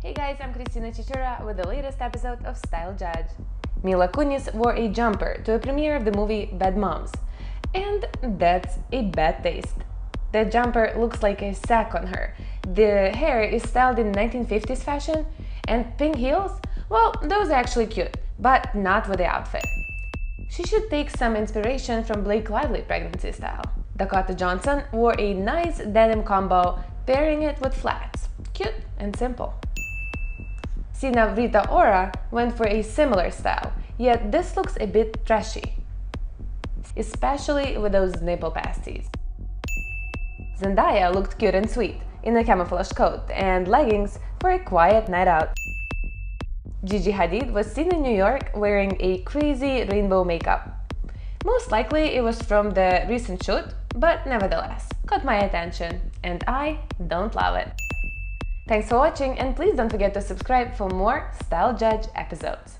Hey guys, I'm Christina Chichura with the latest episode of Style Judge. Mila Kunis wore a jumper to a premiere of the movie Bad Moms, and that's a bad taste. The jumper looks like a sack on her, the hair is styled in 1950s fashion, and pink heels? Well, those are actually cute, but not with the outfit. She should take some inspiration from Blake Lively pregnancy style. Dakota Johnson wore a nice denim combo, pairing it with flats. Cute and simple. Sina Rita Ora went for a similar style, yet this looks a bit trashy, especially with those nipple pasties. Zendaya looked cute and sweet in a camouflage coat and leggings for a quiet night out. Gigi Hadid was seen in New York wearing a crazy rainbow makeup. Most likely it was from the recent shoot, but nevertheless, caught my attention, and I don't love it. Thanks for watching, and please don't forget to subscribe for more Style Judge episodes.